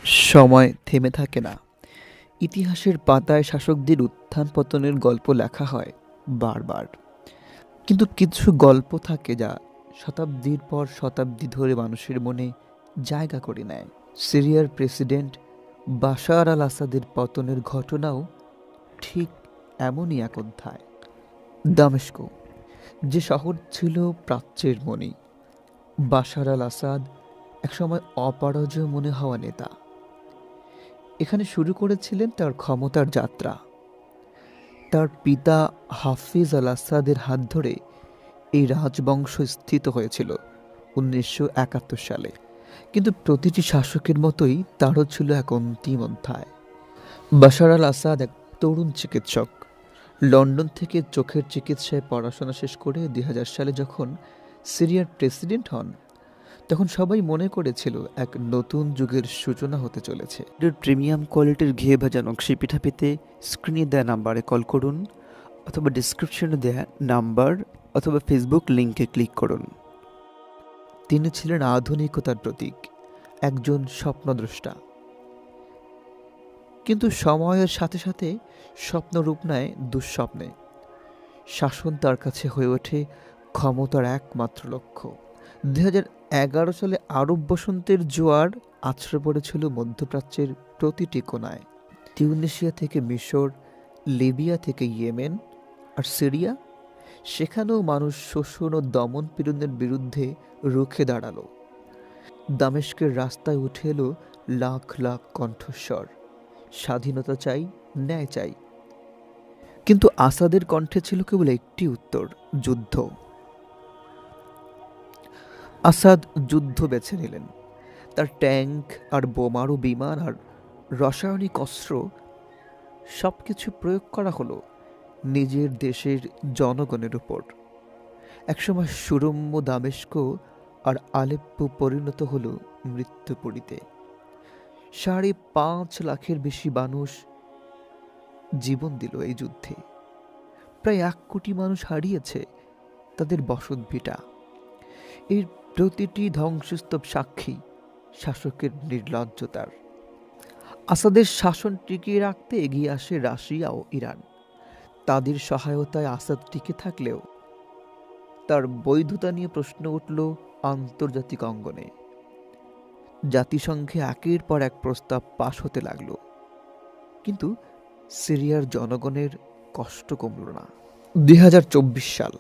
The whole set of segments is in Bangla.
সময় থেমে থাকে না। ইতিহাসের পাতায় শাসকদের উত্থান পতনের গল্প লেখা হয় বারবার। কিন্তু কিছু গল্প থাকে যা শতাব্দীর পর শতাব্দী ধরে মানুষের মনে জায়গা করে নেয়। সিরিয়ার প্রেসিডেন্ট বাশার আল আসাদের পতনের ঘটনাও ঠিক এমনই এক অধ্যায়। দামেস্ক, যে শহর ছিল প্রাচ্যের মণি, বাশার আল আসাদ একসময় অপরাজয় মনে হওয়া নেতা। এখানে শুরু করেছিলেন তার ক্ষমতার যাত্রা। তার পিতা হাফিজ আল আসাদের হাত ধরে এই রাজবংশ স্থিত হয়েছিল ১৯৭১ সালে। কিন্তু প্রতিটি শাসকের মতোই তারও ছিল এক অন্তিম অধ্যায়। বাশার আল আসাদ এক তরুণ চিকিৎসক। লন্ডন থেকে চোখের চিকিৎসায় পড়াশোনা শেষ করে ২০০০ সালে যখন সিরিয়ার প্রেসিডেন্ট হন, তখন সবাই মনে করেছিল এক নতুন যুগের সূচনা হতে চলেছে। এর প্রিমিয়াম কোয়ালিটির ঘিয়ে ভাজা নকশি পিঠা পেতে স্ক্রিনে দেয়া নাম্বারে কল করুন, অথবা ডিসক্রিপশনে দেয়া নাম্বার অথবা ফেসবুক লিংকে ক্লিক করুন। তিনি ছিলেন আধুনিকতার প্রতীক, একজন স্বপ্নদ্রষ্টা। কিন্তু সময়ের সাথে সাথে স্বপ্ন রূপ নেয় দুঃস্বপ্নে। শাসন তার কাছে হয়ে ওঠে ক্ষমতার একমাত্র লক্ষ্য। ২০১১ সালে আরব বসন্তের জোয়ার আছড়ে পড়েছিল মধ্যপ্রাচ্যের প্রতিটি কোণায়। তিউনিসিয়া থেকে মিশর, লিবিয়া থেকে ইয়েমেন, আর সিরিয়া, সেখানেও মানুষ শোষণ ও দমন পীড়নের বিরুদ্ধে রুখে দাঁড়ালো। দামেস্কের রাস্তায় উঠে এলো লাখ লাখ কণ্ঠস্বর, স্বাধীনতা চাই, ন্যায় চাই। কিন্তু আসাদের কণ্ঠে ছিল কেবল একটি উত্তর: যুদ্ধ। আসাদ যুদ্ধ বেছে নিলেন। তার ট্যাঙ্ক আর বোমারু বিমান আর রাসায়নিক অস্ত্র সবকিছু প্রয়োগ করা হলো নিজের দেশের জনগণের উপর। একসময় সুরম্য দামেস্ক আর আলেপ্পো পরিণত হলো মৃত্যুপুরীতে। ৫.৫ লাখের বেশি মানুষ জীবন দিল এই যুদ্ধে। প্রায় ১ কোটি মানুষ হারিয়েছে তাদের বসতভিটা। এর প্রতিটি ধ্বংসস্তূপ সাক্ষী শাসকের নির্লজ্জতার। আসাদের শাসন টিকিয়ে রাখতে এগিয়ে আসে রাশিয়া ও ইরান। তাদের সহায়তায় আসাদ টিকে থাকলেও তার বৈধতা নিয়ে প্রশ্ন উঠল আন্তর্জাতিক অঙ্গনে। জাতিসংঘে একের পর এক প্রস্তাব পাশ হতে লাগলো, কিন্তু সিরিয়ার জনগণের কষ্ট কমল না। ২০২৪ সাল,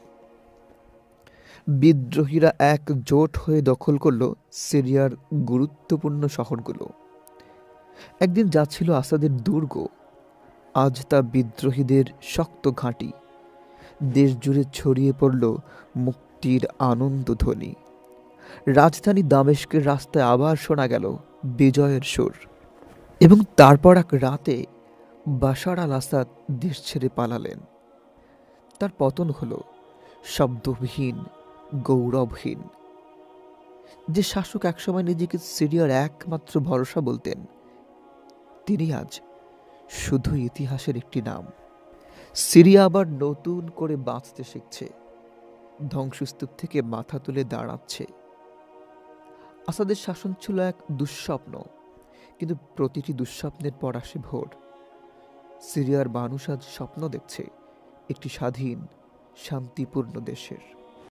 বিদ্রোহীরা একজোট হয়ে দখল করল সিরিয়ার গুরুত্বপূর্ণ শহরগুলো। একদিন যা ছিল আসাদের দুর্গ, আজ তা বিদ্রোহীদের শক্ত ঘাঁটি। দেশ জুড়ে ছড়িয়ে পড়ল মুক্তির আনন্দধ্বনি। রাজধানী দামেস্কের রাস্তায় আবার শোনা গেল বিজয়ের সুর। এবং তারপর এক রাতে বাশার আল আসাদ দেশ ছেড়ে পালালেন। তার পতন হলো শব্দবিহীন, গৌরবহীন। যে শাসক একসময় নিজেকে সিরিয়ার একমাত্র ভরসা বলতেন, তিনি আজ শুধু ইতিহাসের একটি নাম। সিরিয়া আবার নতুন করে বাঁচতে শিখছে, ধ্বংসস্তূপ থেকে মাথা তুলে দাঁড়াচ্ছে। আসাদের শাসন ছিল এক দুঃস্বপ্ন, কিন্তু প্রতিটি দুঃস্বপ্নের পর আসে ভোর। সিরিয়ার মানুষ আজ স্বপ্ন দেখছে একটি স্বাধীন, শান্তিপূর্ণ দেশের।